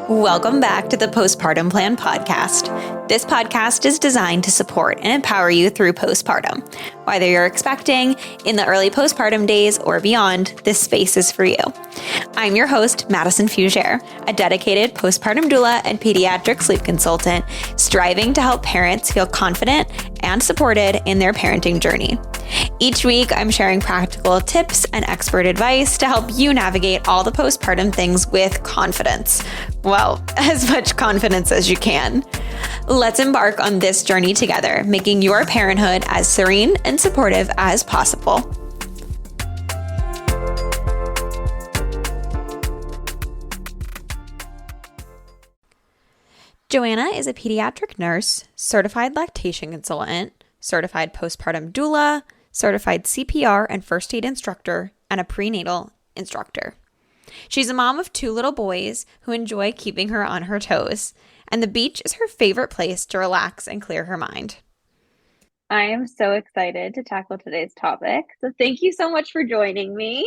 Welcome back to the Postpartum Plan podcast. This podcast is designed to support and empower you through postpartum. Whether you're expecting, in the early postpartum days, or beyond, this space is for you. I'm your host, Madison Fugere, a dedicated postpartum doula and pediatric sleep consultant, striving to help parents feel confident and supported in their parenting journey. Each week, I'm sharing practical tips and expert advice to help you navigate all the postpartum things with confidence. Well, as much confidence as you can. Let's embark on this journey together, making your parenthood as serene and supportive as possible. Joanna is a pediatric nurse, certified lactation consultant, certified postpartum doula, certified CPR and first aid instructor, and a prenatal instructor. She's a mom of 2 little boys who enjoy keeping her on her toes, and the beach is her favorite place to relax and clear her mind. I am so excited to tackle today's topic. So thank you so much for joining me.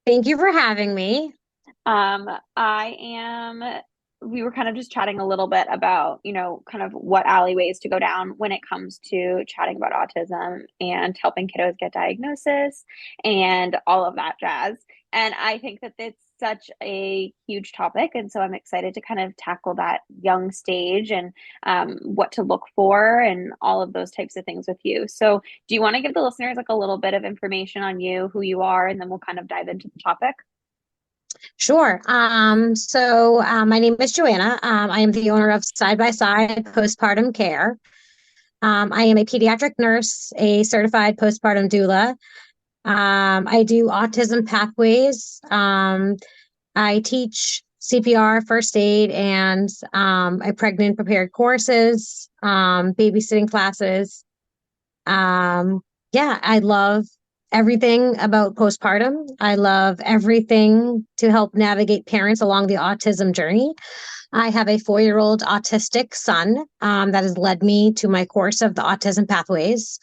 Thank you for having me. We were kind of just chatting a little bit about, kind of what alleyways to go down when it comes to chatting about autism and helping kiddos get diagnosis and all of that jazz. And I think that it's such a huge topic. And so I'm excited to kind of tackle that young stage and what to look for and all of those types of things with you. So do you want to give the listeners like a little bit of information on you, who you are, and then we'll kind of dive into the topic? Sure. My name is Joanna. I am the owner of Side by Side Postpartum Care. I am a pediatric nurse, a certified postpartum doula. I do autism pathways. I teach CPR, first aid, and I pregnant prepared courses, babysitting classes. I love everything about postpartum. I love everything to help navigate parents along the autism journey. I have a 4-year-old autistic son that has led me to my course of the autism pathways.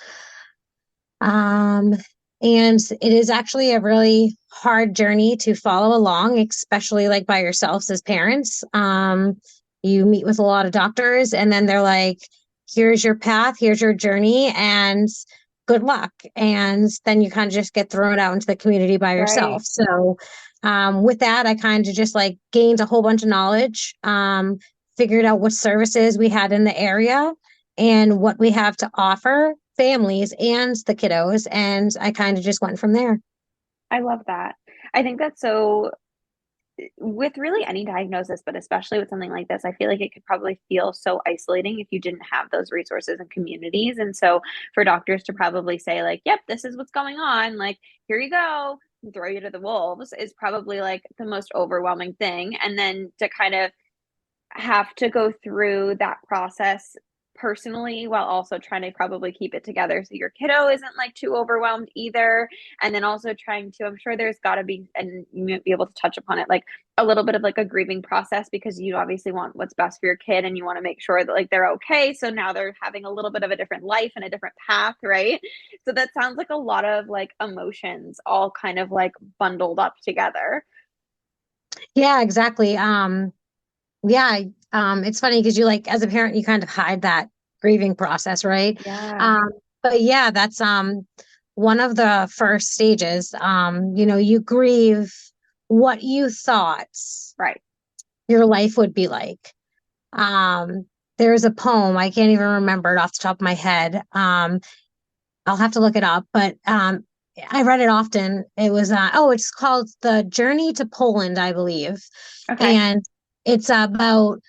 And it is actually a really hard journey to follow along, especially like by yourselves as parents. You meet with a lot of doctors and then they're like, here's your path, here's your journey, and good luck. And then you kind of just get thrown out into the community by yourself. Right. So with that, I kind of just like gained a whole bunch of knowledge, figured out what services we had in the area and what we have to offer families and the kiddos. And I kind of just went from there. I love that. I think that's so, with really any diagnosis, but especially with something like this, I feel like it could probably feel so isolating if you didn't have those resources and communities. And so for doctors to probably say like, yep, this is what's going on, like, here you go, and throw you to the wolves is probably like the most overwhelming thing. And then to kind of have to go through that process personally while also trying to probably keep it together so your kiddo isn't like too overwhelmed either, and then also trying to, I'm sure there's got to be, and you might be able to touch upon it, like a little bit of like a grieving process, because you obviously want what's best for your kid and you want to make sure that like they're okay, so now they're having a little bit of a different life and a different path, right? So that sounds like a lot of like emotions all kind of like bundled up together. Yeah, exactly. It's funny because you like, as a parent, you kind of hide that grieving process, right? Yeah. But yeah, that's one of the first stages. You grieve what you thought your life would be like. There's a poem, I can't even remember it off the top of my head. I'll have to look it up, but I read it often. It was it's called The Journey to Poland, I believe. Okay. And it's about,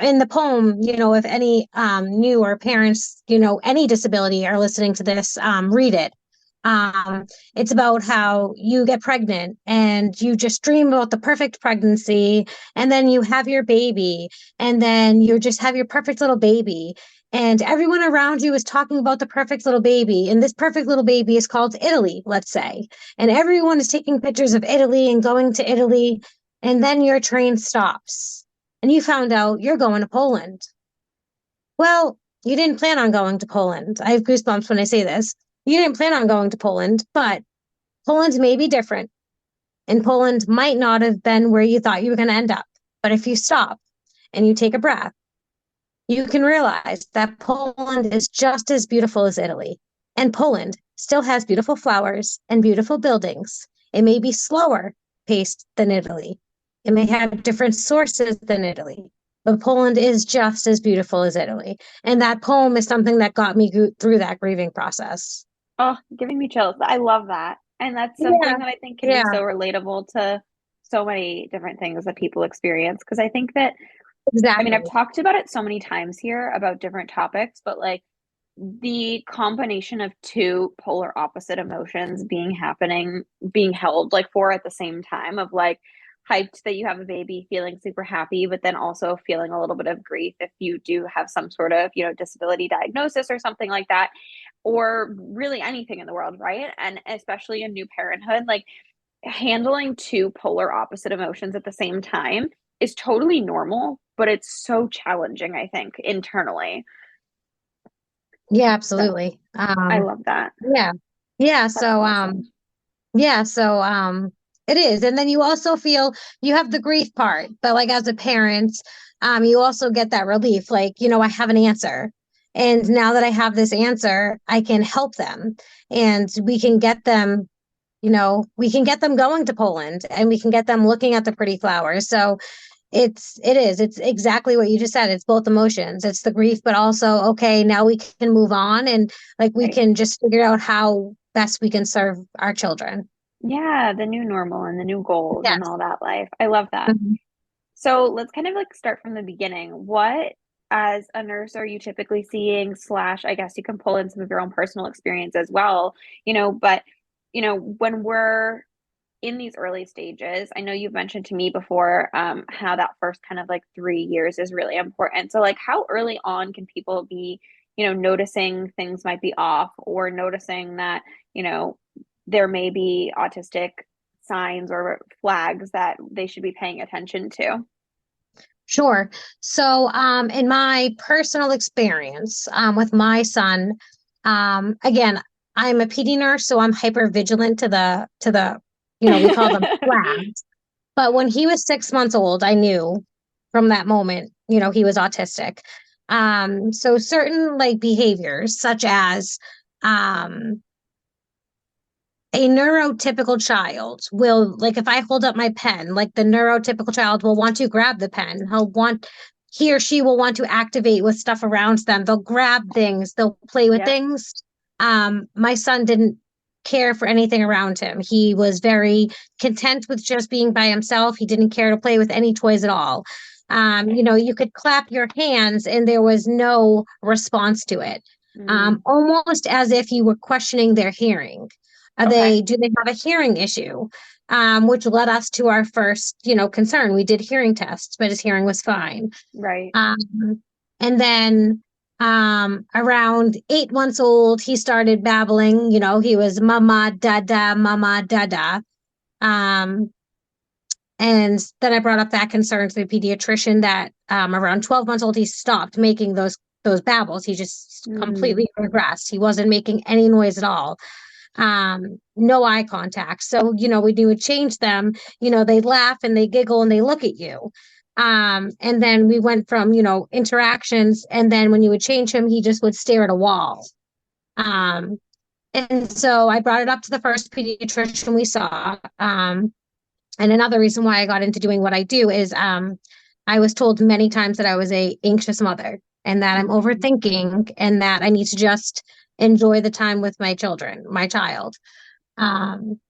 in the poem, if any newer parents, any disability are listening to this, read it. It's about how you get pregnant and you just dream about the perfect pregnancy, and then you have your baby, and then you just have your perfect little baby. And everyone around you is talking about the perfect little baby. And this perfect little baby is called Italy, let's say. And everyone is taking pictures of Italy and going to Italy. And then your train stops and you found out you're going to Poland. Well, you didn't plan on going to Poland. I have goosebumps when I say this. You didn't plan on going to Poland, but Poland may be different. And Poland might not have been where you thought you were going to end up. But if you stop and you take a breath, you can realize that Poland is just as beautiful as Italy. And Poland still has beautiful flowers and beautiful buildings. It may be slower paced than Italy. It may have different sources than Italy, but Poland is just as beautiful as Italy. And that poem is something that got me through that grieving process. Oh, giving me chills. I love that. And that's Yeah, something that I think can be yeah, so relatable to so many different things that people experience. Because I think that, I mean, exactly. I've talked about it so many times here about different topics, but like the combination of two polar opposite emotions being held like for at the same time of like hyped that you have a baby, feeling super happy, but then also feeling a little bit of grief if you do have some sort of, disability diagnosis or something like that, or really anything in the world, right? And especially in new parenthood, like handling two polar opposite emotions at the same time is totally normal, but it's so challenging, I think, internally. Yeah, So absolutely. I love that. Yeah. Yeah. That's So, awesome. yeah, so it is. And then you also feel you have the grief part, but like as a parent, you also get that relief, like, I have an answer. And now that I have this answer, I can help them and we can get them going to Poland and we can get them looking at the pretty flowers. So it's exactly what you just said. It's both emotions. It's the grief, but also, okay, now we can move on and like we Right. can just figure out how best we can serve our children. Yeah, the new normal and the new goals and Yes. all that life. I love that. Mhm. So let's kind of like start from the beginning. What, as a nurse, are you typically seeing, slash, I guess you can pull in some of your own personal experience as well, but, when we're in these early stages, I know you've mentioned to me before how that first kind of like 3 years is really important. So, like, how early on can people be, noticing things might be off or noticing that, you know, there may be autistic signs or flags that they should be paying attention to? Sure. So, in my personal experience, with my son, again, I'm a PD nurse, so I'm hyper vigilant to the, we call them flags. But when he was 6 months old, I knew from that moment, he was autistic. So certain like behaviors, such as um, a neurotypical child will, like, if I hold up my pen, like the neurotypical child will want to grab the pen. He or she will want to activate with stuff around them. They'll grab things, they'll play with Yep. things. My son didn't care for anything around him. He was very content with just being by himself. He didn't care to play with any toys at all. You could clap your hands and there was no response to it. Mm, Almost as if you were questioning their hearing. okay. Do they have a hearing issue? Which led us to our first, concern. We did hearing tests, but his hearing was fine. Right. And then around 8 months old, he started babbling. He was mama, dada, mama, dada. Um, and then I brought up that concern to the pediatrician that around 12 months old, he stopped making those babbles. He just Mm, completely regressed. He wasn't making any noise at all. No eye contact. So, when you would change them, they laugh and they giggle and they look at you. And then we went from, interactions. And then when you would change him, he just would stare at a wall. Um, and so I brought it up to the first pediatrician we saw. And another reason why I got into doing what I do is I was told many times that I was a anxious mother and that I'm mm, overthinking and that I need to just enjoy the time with my child. Um,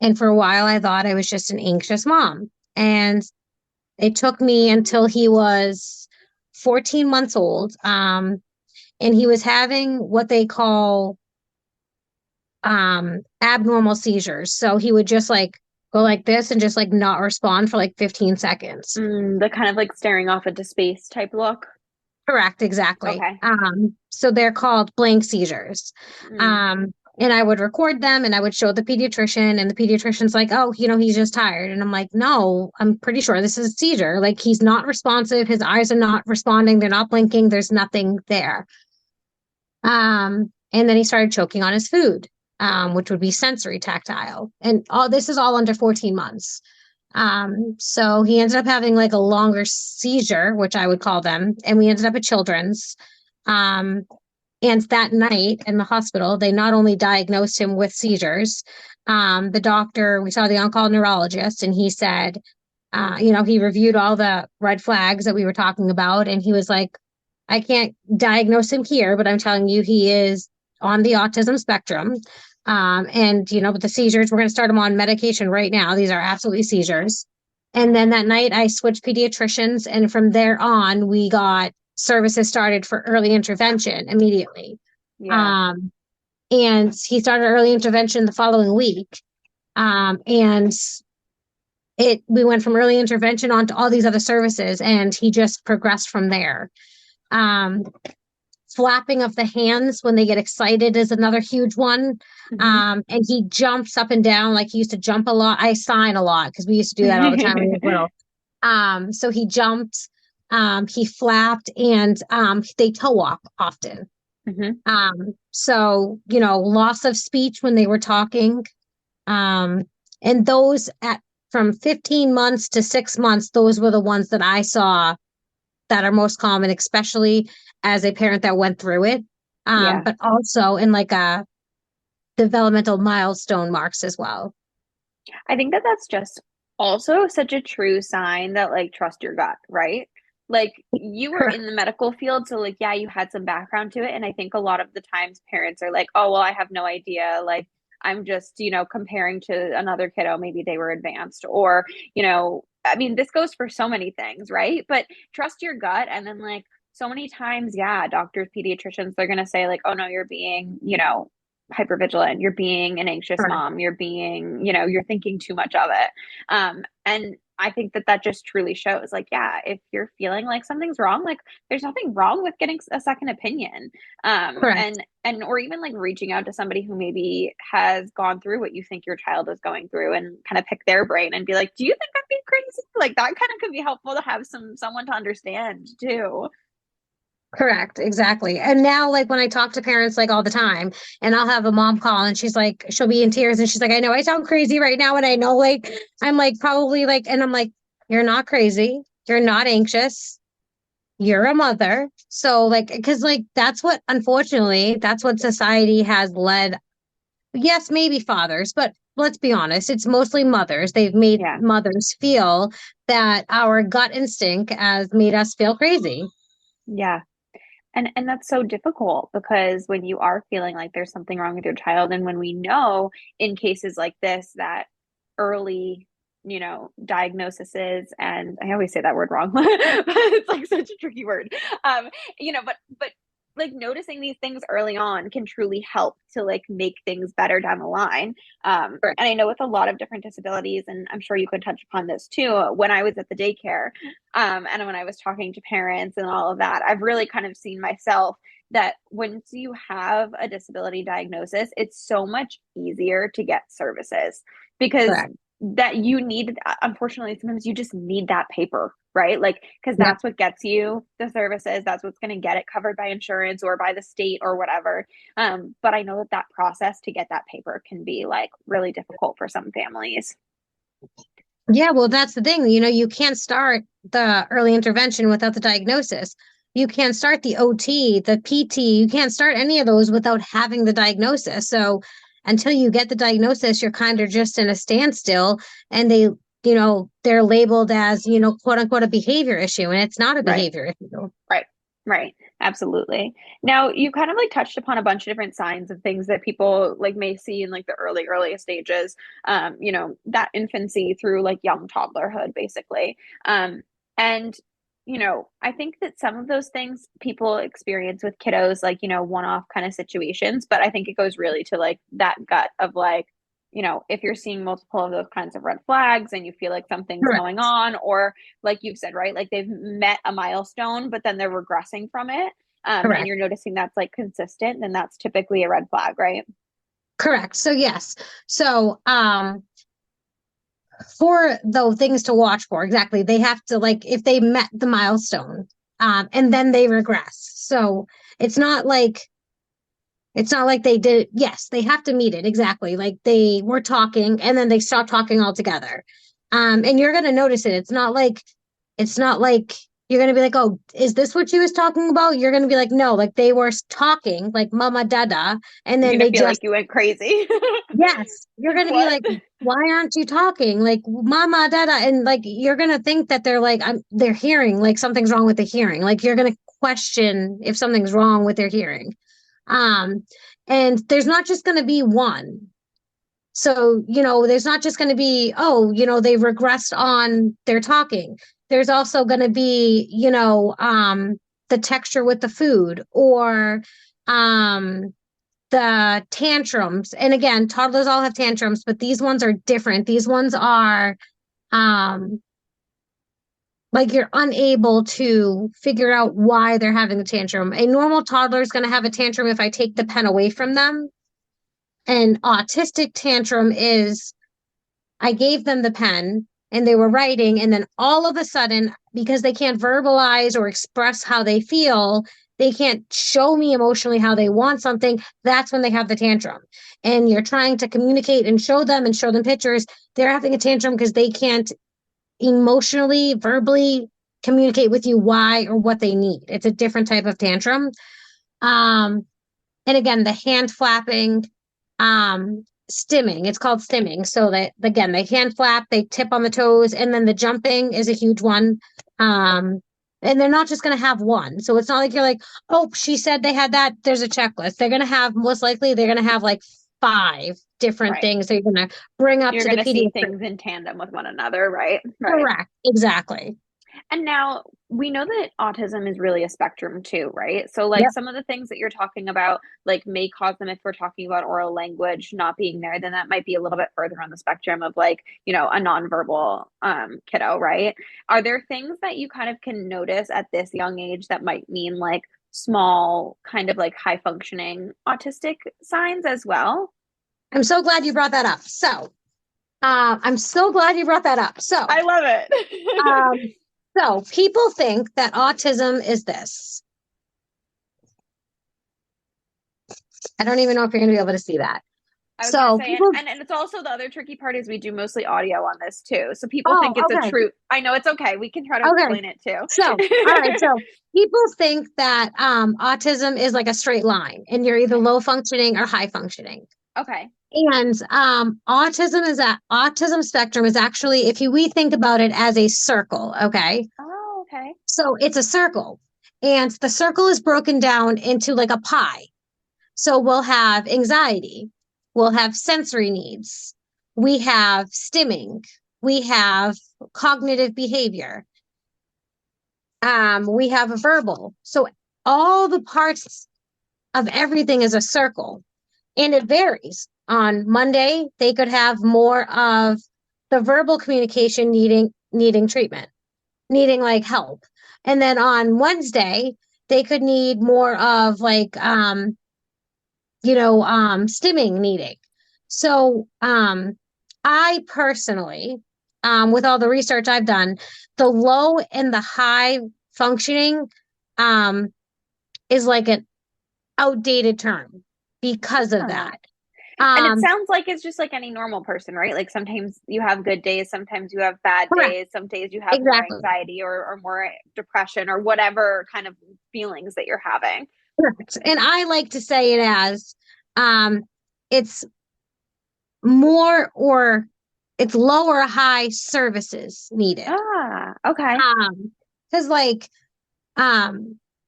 and for a while, I thought I was just an anxious mom. And it took me until he was 14 months old. And he was having what they call abnormal seizures. So he would just like go like this and just like not respond for like 15 seconds. the kind of like staring off into space type look. Correct, exactly. Okay. So they're called blank seizures. Mm, And I would record them and I would show the pediatrician, and the pediatrician's like, oh, he's just tired. And I'm like, no, I'm pretty sure this is a seizure. Like, he's not responsive. His eyes are not responding. They're not blinking. There's nothing there. And then he started choking on his food, which would be sensory tactile. And all this is all under 14 months. So he ended up having like a longer seizure, which I would call them, and we ended up at Children's. Um, and that night in the hospital, they not only diagnosed him with seizures, the doctor, we saw the on-call neurologist, and he said, he reviewed all the red flags that we were talking about, and he was like, I can't diagnose him here, but I'm telling you, he is on the autism spectrum. With the seizures, we're going to start him on medication right now. These are absolutely seizures. And then that night, I switched pediatricians, and from there on, we got services started for early intervention immediately. Yeah. And he started early intervention the following week. And we went from early intervention on to all these other services, and he just progressed from there. Flapping of the hands when they get excited is another huge one. And he jumps up and down like he used to jump a lot. I sign a lot because we used to do that all the time when he was little. So he jumped, he flapped, and they toe walk often. Loss of speech when they were talking. And those from 15 months to 6 months, those were the ones that I saw that are most common, especially as a parent that went through it. But also in like a developmental milestone marks as well. I think that that's just also such a true sign that like trust your gut, right? Like you were in the medical field, so like yeah, you had some background to it, and I think a lot of the times parents are like, "Oh, well, I have no idea. Like I'm just, comparing to another kiddo, maybe they were advanced or, I mean, this goes for so many things, right? But trust your gut, and then like so many times, yeah, doctors, pediatricians, they're going to say like, "Oh no, you're being, hypervigilant, you're being an anxious mom, you're being, you're thinking too much of it." And I think that that just truly shows like, yeah, if you're feeling like something's wrong, like there's nothing wrong with getting a second opinion. And or even like reaching out to somebody who maybe has gone through what you think your child is going through and kind of pick their brain and be like, do you think I'm being crazy? Like that kind of could be helpful to have someone to understand too. Correct. Exactly. And now, like when I talk to parents like all the time, and I'll have a mom call and she's like, she'll be in tears and she's like, I know I sound crazy right now. And I know like, I'm like, probably like, and I'm like, you're not crazy. You're not anxious. You're a mother. So like, because like, unfortunately, that's what society has led. Yes, maybe fathers, but let's be honest, it's mostly mothers. They've made mothers feel that our gut instinct has made us feel crazy. Yeah. And that's so difficult because when you are feeling like there's something wrong with your child, and when we know in cases like this that early, diagnoses, and I always say that word wrong, but it's like such a tricky word. But like noticing these things early on can truly help to like make things better down the line. And I know with a lot of different disabilities, and I'm sure you could touch upon this too, when I was at the daycare, and when I was talking to parents and all of that, I've really kind of seen myself that once you have a disability diagnosis, it's so much easier to get services because that you need, unfortunately, sometimes you just need that paper, right? Like, because that's what gets you the services. That's what's going to get it covered by insurance or by the state or whatever. But I know that process to get that paper can be like really difficult for some families. Yeah, well, that's the thing. You can't start the early intervention without the diagnosis. You can't start the OT, the PT. You can't start any of those without having the diagnosis. So until you get the diagnosis, you're kind of just in a standstill, and they're labeled as, quote unquote, a behavior issue, and it's not a behavior issue. Right. Absolutely. Now you kind of like touched upon a bunch of different signs of things that people like may see in like the earliest stages, that infancy through like young toddlerhood, basically. And I think that some of those things people experience with kiddos, like, one-off kind of situations, but I think it goes really to like that gut of like, if you're seeing multiple of those kinds of red flags and you feel like something's going on, or like you've said, right, like they've met a milestone, but then they're regressing from it. And you're noticing that's like consistent, then that's typically a red flag, right? Correct. So yes. So, for the things to watch for, exactly, they have to like, if they met the milestone, and then they regress. So it's not like they did. Yes, they have to meet it. Exactly. Like they were talking and then they stopped talking altogether. And you're going to notice it. It's not like you're going to be like, oh, is this what she was talking about? You're going to be like, no, like they were talking like mama dada. And You're then gonna they feel just, like you went crazy. yes, you're going to be like, why aren't you talking? Like mama dada. And like, you're going to think that they're like, they're hearing, like something's wrong with the hearing. Like you're going to question if something's wrong with their hearing. And there's not just going to be one. So, there's not just going to be, oh, they've regressed on their talking. There's also going to be, the texture with the food or the tantrums. And again, toddlers all have tantrums, but these ones are different. These ones are like you're unable to figure out why they're having a tantrum. A normal toddler is going to have a tantrum if I take the pen away from them. An autistic tantrum is I gave them the pen and they were writing, and then all of a sudden, because they can't verbalize or express how they feel, they can't show me emotionally how they want something. That's when they have the tantrum. And you're trying to communicate and show them pictures. They're having a tantrum because they can't emotionally, verbally communicate with you why or what they need. It's a different type of tantrum. And again, the hand flapping, stimming. It's called stimming. So that again, they hand flap, they tip on the toes, and then the jumping is a huge one. And they're not just going to have one. So it's not like you're like, oh, she said they had that. There's a checklist. They're going to have, most likely, they're going to have like 5 different things that you're going to bring up You're to the going to see pediatric. things in tandem with one another, right? Correct. Exactly. And now we know that autism is really a spectrum too, right? So like some of the things that you're talking about, like may cause them, if we're talking about oral language not being there, then that might be a little bit further on the spectrum of like, a nonverbal kiddo, right? Are there things that you kind of can notice at this young age that might mean like small kind of like high functioning autistic signs as well? I'm so glad you brought that up. So I'm so glad you brought that up. So I love it. So people think that autism is this. I don't even know if you're going to be able to see that. I was going to say, and it's also the other tricky part is we do mostly audio on this too. So people think it's a true, I know it's okay. We can try to explain it too. So, all right. So people think that autism is like a straight line and you're either low functioning or high functioning. Okay. And autism spectrum is actually, we think about it as a circle, okay? Oh, okay. So it's a circle, and the circle is broken down into like a pie. So we'll have anxiety, we'll have sensory needs, we have stimming, we have cognitive behavior, we have a verbal. So all the parts of everything is a circle, and it varies. On Monday, they could have more of the verbal communication needing treatment, needing like help. And then on Wednesday, they could need more of like, stimming needing. So I personally, with all the research I've done, the low and the high functioning is like an outdated term because of that. And it sounds like it's just like any normal person, right? Like sometimes you have good days, sometimes you have bad days, some days you have more anxiety or more depression or whatever kind of feelings that you're having. Correct. And I like to say it as it's more or it's low or high services needed. Okay. Because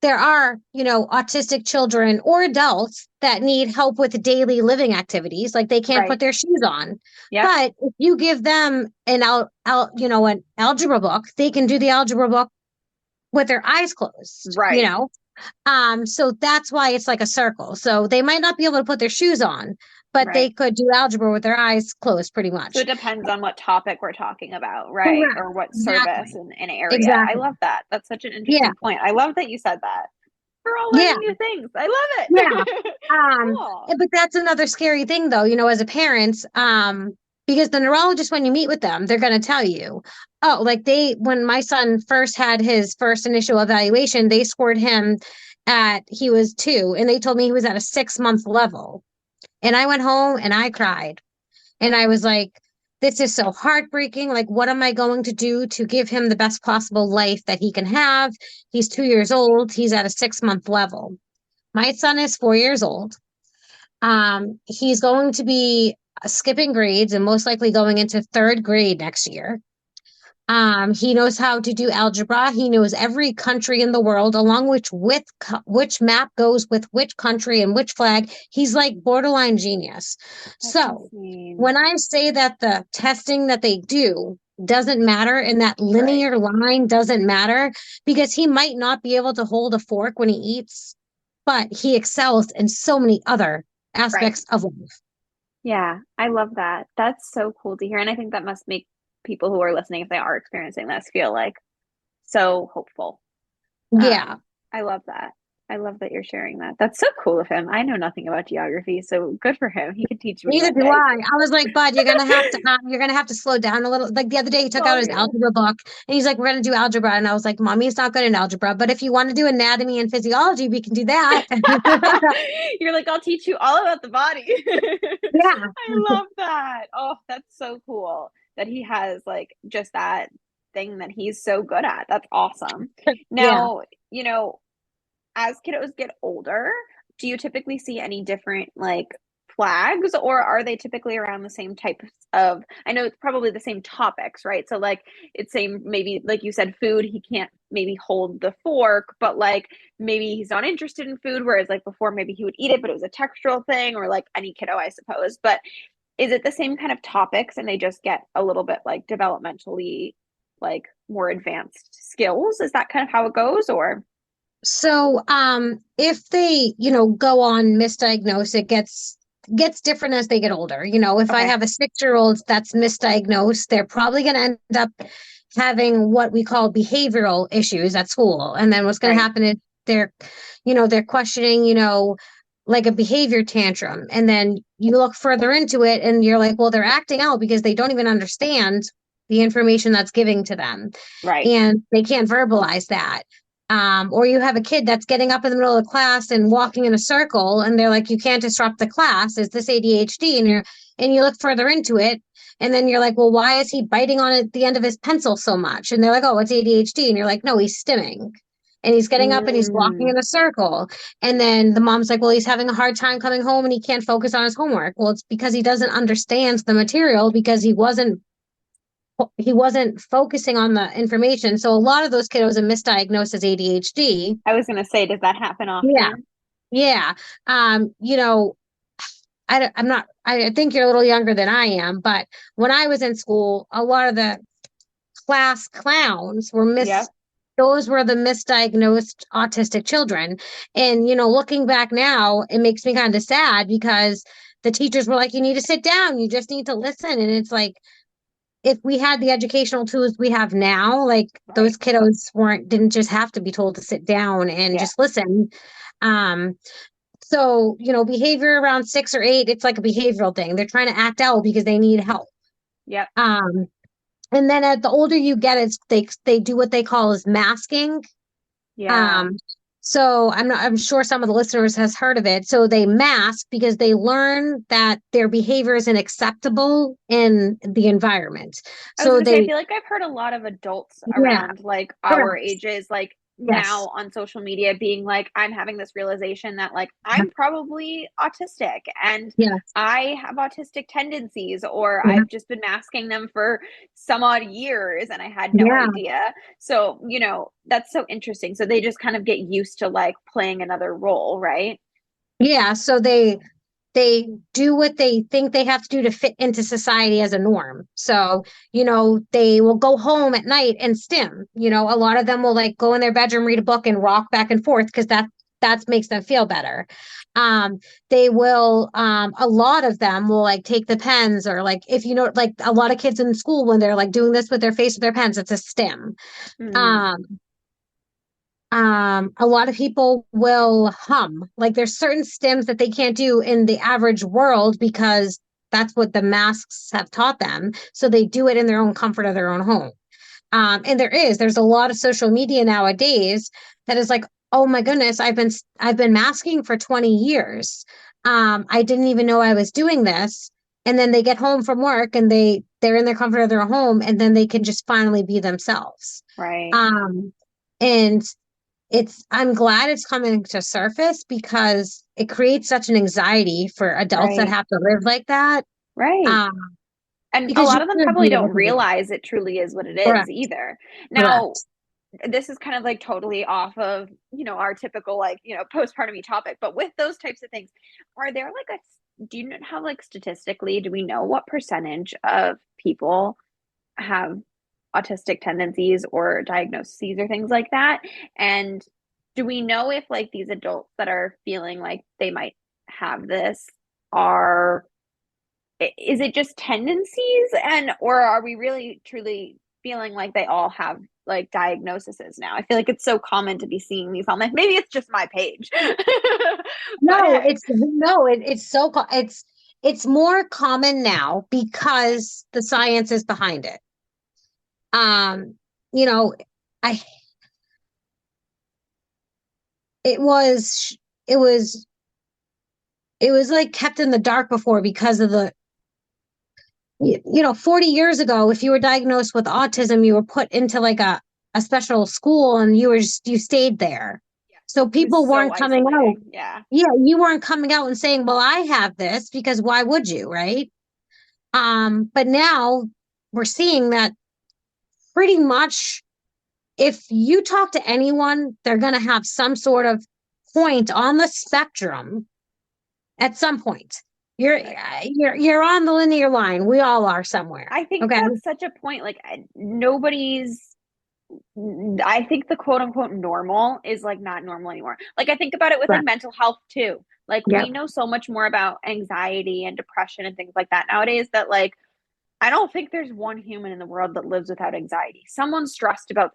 there are, autistic children or adults that need help with daily living activities, like they can't put their shoes on. But if you give them an algebra book, they can do the algebra book with their eyes closed. So that's why it's like a circle. So they might not be able to put their shoes on, but they could do algebra with their eyes closed pretty much. So it depends on what topic we're talking about, right? Correct. Or what service in an area. I love that. That's such an interesting point. I love that you said that. We're all learning new things. I love it. Cool. But that's another scary thing though, as a parent, because the neurologist, when you meet with them, they're going to tell you, when my son first had his first initial evaluation, they scored him he was 2, and they told me he was at a 6-month level. And I went home and I cried. And I was like, this is so heartbreaking. Like, what am I going to do to give him the best possible life that he can have? He's 2 years old. He's at a 6-month level. My son is 4 years old. He's going to be skipping grades and most likely going into 3rd grade next year. He knows how to do algebra. He knows every country in the world, along which map goes with which country and which flag. He's like borderline genius. That's So insane. when I say that the testing that they do doesn't matter and that linear line doesn't matter, because he might not be able to hold a fork when he eats, but he excels in so many other aspects of life. Yeah, I love that. That's so cool to hear. And I think that must make people who are listening, if they are experiencing this, feel like so hopeful. Yeah. I love that. I love that you're sharing that. That's so cool of him. I know nothing about geography, so good for him. He could teach me. Neither do I. I was like, Bud, you're gonna have to slow down a little. Like the other day, he took out his algebra book, and he's like, "We're gonna do algebra," and I was like, "Mommy's not good in algebra, but if you want to do anatomy and physiology, we can do that." You're like, I'll teach you all about the body. Yeah, I love that. Oh, that's so cool that he has like just that thing that he's so good at. That's awesome. Now, as kiddos get older, do you typically see any different like flags, or are they typically around the same types of, I know it's probably the same topics, right? So like it's same, maybe like you said, food, he can't maybe hold the fork, but like maybe he's not interested in food, whereas like before maybe he would eat it, but it was a textural thing, or like any kiddo, I suppose. But is it the same kind of topics and they just get a little bit like developmentally like more advanced skills? Is that kind of how it goes, or? So, if they, go on misdiagnosed, it gets different as they get older. If I have a 6-year-old that's misdiagnosed, they're probably going to end up having what we call behavioral issues at school. And then what's going to happen is they're questioning, like a behavior tantrum. And then you look further into it and you're like, well, they're acting out because they don't even understand the information that's giving to them. Right. And they can't verbalize that. Or you have a kid that's getting up in the middle of the class and walking in a circle, and they're like, you can't disrupt the class. Is this ADHD? And you look further into it, and then you're like, well, why is he biting on at the end of his pencil so much? And they're like, oh, it's ADHD. And you're like, no, he's stimming. And he's getting up and he's walking in a circle. And then the mom's like, well, he's having a hard time coming home and he can't focus on his homework. Well, it's because he doesn't understand the material, because he wasn't focusing on the information. So a lot of those kiddos are misdiagnosed as ADHD. I was going to say, does that happen often? Yeah. I think you're a little younger than I am, but when I was in school, a lot of the class clowns were those were the misdiagnosed autistic children. And, looking back now, it makes me kind of sad, because the teachers were like, you need to sit down. You just need to listen. And it's like, if we had the educational tools we have now, like those kiddos didn't just have to be told to sit down and just listen. So, behavior around 6 or 8, it's like a behavioral thing. They're trying to act out because they need help. Yep. And then at the older you get, they do what they call as masking. Yeah. So I'm sure some of the listeners has heard of it. So they mask because they learn that their behavior isn't acceptable in the environment. I feel like I've heard a lot of adults around like our ages, like now on social media being like, I'm having this realization that like I'm probably autistic and I have autistic tendencies, or I've just been masking them for some odd years and I had no idea. So, that's so interesting. So they just kind of get used to like playing another role, right? Yeah. So they do what they think they have to do to fit into society as a norm. So, they will go home at night and stim. A lot of them will like go in their bedroom, read a book and rock back and forth because that makes them feel better. They will, a lot of them will like take the pens, or like, if like a lot of kids in school, when they're like doing this with their face with their pens, it's a stim. A lot of people will hum. Like there's certain stims that they can't do in the average world because that's what the masks have taught them. So they do it in their own comfort of their own home. And there's a lot of social media nowadays that is like, oh my goodness, I've been masking for 20 years. I didn't even know I was doing this. and then they get home from work and they're in the comfort of their home, and then they can just finally be themselves. Right. And I'm glad it's coming to surface, because it creates such an anxiety for adults that Right. have to live like that. Right. And a Because you lot of them should probably be able don't to do it. realize it truly is what it is Correct. either. Now, Correct. this is kind of like totally off of, our typical like, postpartum topic, but with those types of things, are there like do you know how, like, statistically, do we know what percentage of people have autistic tendencies or diagnoses or things like that? And do we know if, like, these adults that are feeling like they might have this are, is it just tendencies, or are we really truly feeling like they all have like diagnoses now? I feel like it's so common to be seeing these on, like, maybe it's just my page. No, But it's more common now because the science is behind it. You know, I it was it was it was like kept in the dark before, because of 40 years ago, if you were diagnosed with autism, you were put into like a special school, and you stayed there. So it was people so weren't coming out. isolating. Yeah. Yeah, you weren't coming out and saying, well, I have this, because why would you, right? But now we're seeing that pretty much if you talk to anyone, they're going to have some sort of point on the spectrum at some point. You're on the linear line. We all are somewhere. I think Okay. that's such a point. Like, I think the quote unquote normal is like not normal anymore. Like, I think about it with like Right. mental health too. Like, Yep. we know so much more about anxiety and depression and things like that nowadays, that like, I don't think there's one human in the world that lives without anxiety. Everyone's stressed about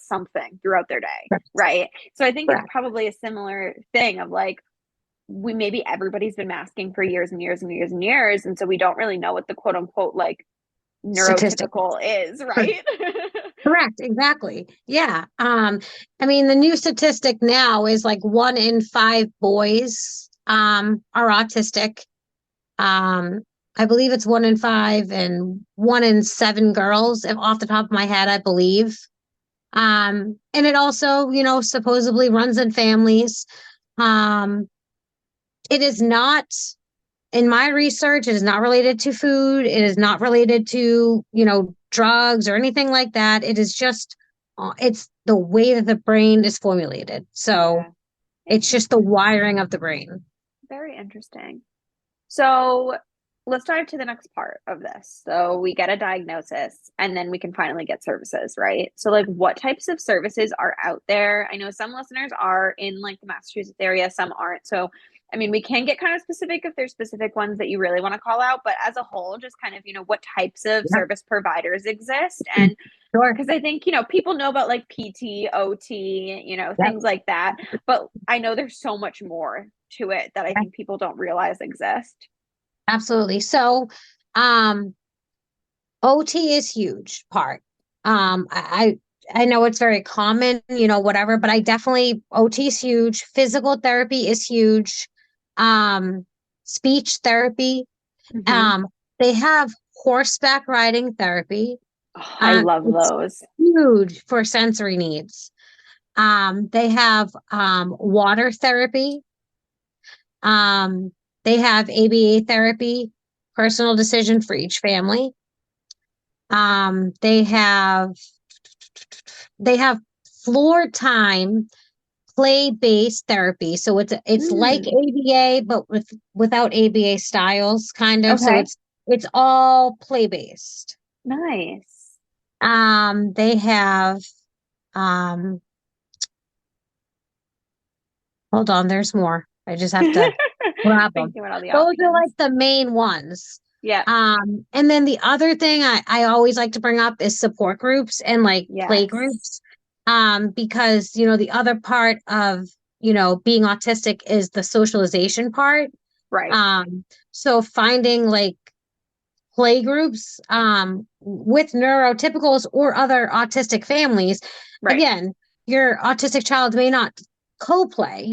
something throughout their day. Right. Right. So I think it's Right. probably a similar thing of like, maybe everybody's been masking for years and years and years and years. And so we don't really know what the quote unquote like Statistic. neurotypical is, right? Correct. Exactly. Yeah. I mean, the new statistic now is like 1 in 5 boys are autistic. I believe it's 1 in 5 and 1 in 7 girls, if off the top of my head, I believe. And it also, supposedly runs in families. It is not, in my research, it is not related to food. It is not related to, drugs or anything like that. It is just, it's the way that the brain is formulated. So Yeah. it's just the wiring of the brain. Very interesting. So let's dive to the next part of this. So we get a diagnosis and then we can finally get services, right? So like, what types of services are out there? I know some listeners are in like the Massachusetts area, some aren't. So I mean, we can get kind of specific if there's specific ones that you really want to call out, but as a whole, just kind of, what types of service providers exist. And Sure. because I think, people know about like PT, OT, things like that. But I know there's so much more to it that I think people don't realize exist. Absolutely. So, OT is huge part. I know it's very common, whatever, but OT is huge. Physical therapy is huge. Speech therapy. Mm-hmm. They have horseback riding therapy. Oh, I love those. Huge for sensory needs. They have water therapy. They have ABA therapy, personal decision for each family. They have floor time play-based therapy. So it's like ABA, but without ABA styles, kind of. Okay. So it's all play-based. Nice. They have hold on, there's more. I just have to grab them. Those are like the main ones. Yeah. And then the other thing I always like to bring up is support groups and like play groups. Because the other part of being autistic is the socialization part. Right. So finding like play groups with neurotypicals or other autistic families. Right. Again, your autistic child may not co-play,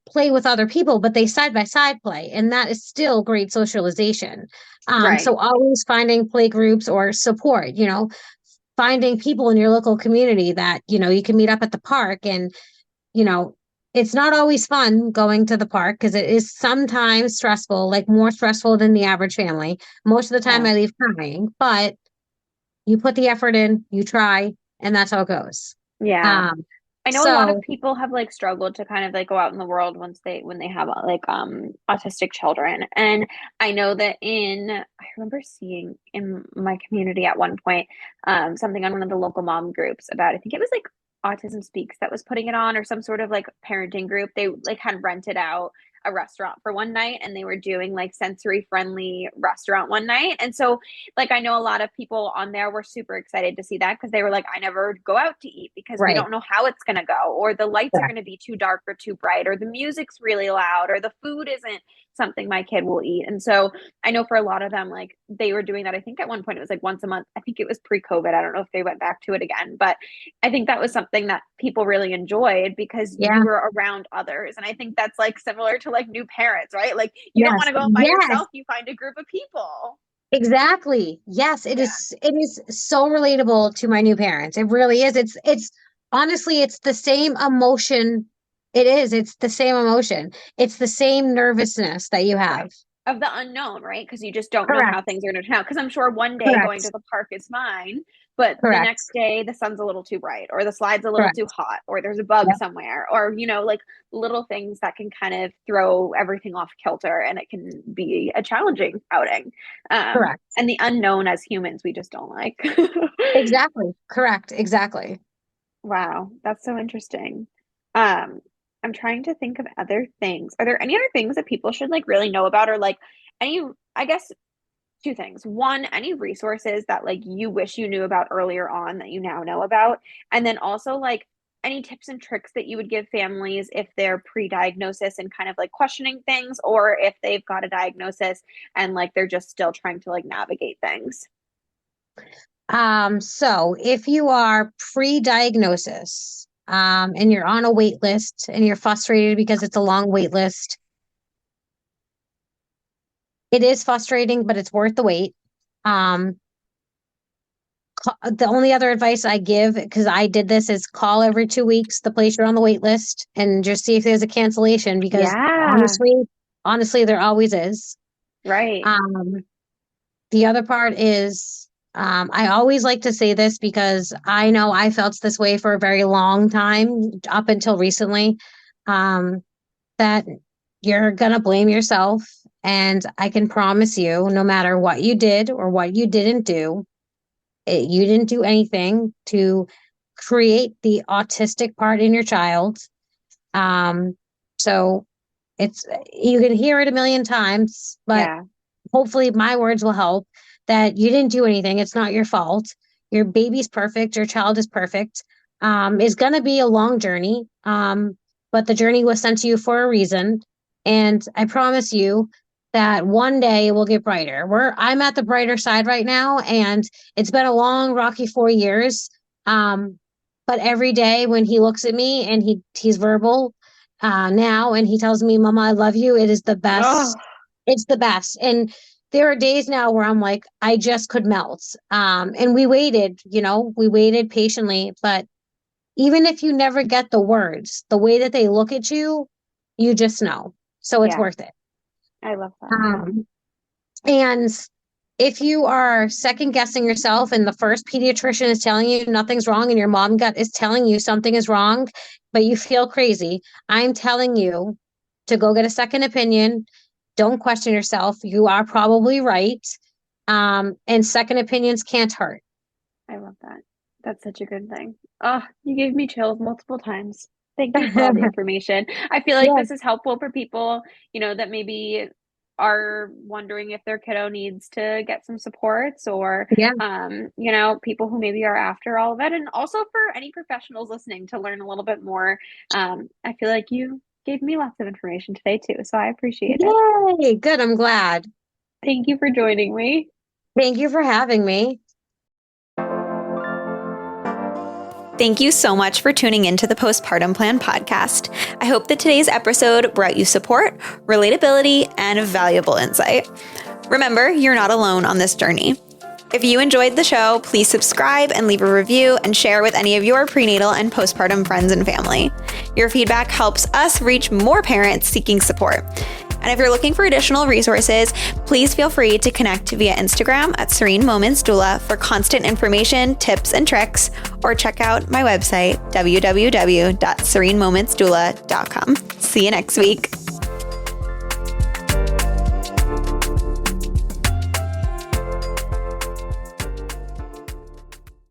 play with other people, but they side by side play. And that is still great socialization. Right. So always finding play groups or support, finding people in your local community that, you can meet up at the park. And, you know, it's not always fun going to the park because it is sometimes stressful, like more stressful than the average family. Most of the time Yeah. I leave crying, but you put the effort in, you try, and that's how it goes. Yeah. Um, I know a lot of so people have like struggled to kind of like go out in the world when they have like autistic children. And I know that I remember seeing in my community at one point something on one of the local mom groups about, I think it was like Autism Speaks that was putting it on, or some sort of like parenting group. They like had rented out a restaurant for one night, and they were doing like sensory friendly restaurant one night. And so like I know a lot of people on there were super excited to see that, because they were like, I never go out to eat because we right. don't know how it's going to go, or the lights are Yeah. going to be too dark or too bright, or the music's really loud, or the food isn't something my kid will eat. And so I know for a lot of them, like they were doing that. I think at one point it was like once a month. I think it was pre-COVID. I don't know if they went back to it again, but I think that was something that people really enjoyed because Yeah. you were around others. And I think that's like similar to like new parents, right? Like you don't want Yes. to go by Yes. yourself, you find a group of people. Exactly. Yes, it Yeah. is. It is so relatable to my new parents. It really is. It's honestly, it's the same emotion. It is. It's the same emotion. It's the same nervousness that you have. Right. Of the unknown, right? Because you just don't know how Correct. things are going to turn out. Because I'm sure one day going Correct. to the park is fine, but the Correct. next day the sun's a little too bright, or the slide's a little too Correct. hot, or there's a bug Yep. somewhere, or, like little things that can kind of throw everything off kilter, and it can be a challenging outing. Correct. And the unknown as humans, we just don't like. Exactly. Correct. Exactly. Wow, that's so interesting. Um, I'm trying to think of other things. Are there any other things that people should like really know about, or like any, I guess two things. One, any resources that like you wish you knew about earlier on that you now know about, and then also like any tips and tricks that you would give families if they're pre-diagnosis and kind of like questioning things, or if they've got a diagnosis and like they're just still trying to like navigate things. So if you are pre-diagnosis, and you're on a wait list and you're frustrated because it's a long wait list, it is frustrating, but it's worth the wait. Um, the only other advice I give, because I did this, is call every 2 weeks the place you're on the wait list and just see if there's a cancellation, because Yeah, honestly, there always is. right. Um, the other part is, I always like to say this because I know I felt this way for a very long time, up until recently, that you're gonna blame yourself. And I can promise you, no matter what you did or what you didn't do, you didn't do anything to create the autistic part in your child. Um, so you can hear it a million times, but Yeah, hopefully my words will help, that you didn't do anything. It's not your fault. Your baby's perfect. Your child is perfect. It's going to be a long journey. But the journey was sent to you for a reason. And I promise you that one day it will get brighter. I'm at the brighter side right now, and it's been a long, rocky 4 years. But every day when he looks at me and he's verbal, now, and he tells me, "Mama, I love you," it is the oh, best. It's the best. And there are days now where I'm like, I just could melt. And we waited patiently, but even if you never get the words, the way that they look at you just know. So it's yeah, worth it. I love that. Um, and if you are second guessing yourself and the first pediatrician is telling you nothing's wrong and your mom gut is telling you something is wrong, but you feel crazy, I'm telling you to go get a second opinion. Don't question yourself. You are probably right. And second opinions can't hurt. I love that. That's such a good thing. Oh, you gave me chills multiple times. Thank you for all the information. I feel like Yeah, this is helpful for people, that maybe are wondering if their kiddo needs to get some supports, or, yeah, people who maybe are after all of it. And also for any professionals listening to learn a little bit more. I feel like you gave me lots of information today too. So I appreciate it. yay, good. I'm glad. Thank you for joining me. Thank you for having me. Thank you so much for tuning into the Postpartum Plan podcast. I hope that today's episode brought you support, relatability, and valuable insight. Remember, you're not alone on this journey. If you enjoyed the show, please subscribe and leave a review and share with any of your prenatal and postpartum friends and family. Your feedback helps us reach more parents seeking support. And if you're looking for additional resources, please feel free to connect via Instagram at Serene Moments Doula for constant information, tips, and tricks, or check out my website, www.serenemomentsdoula.com. See you next week.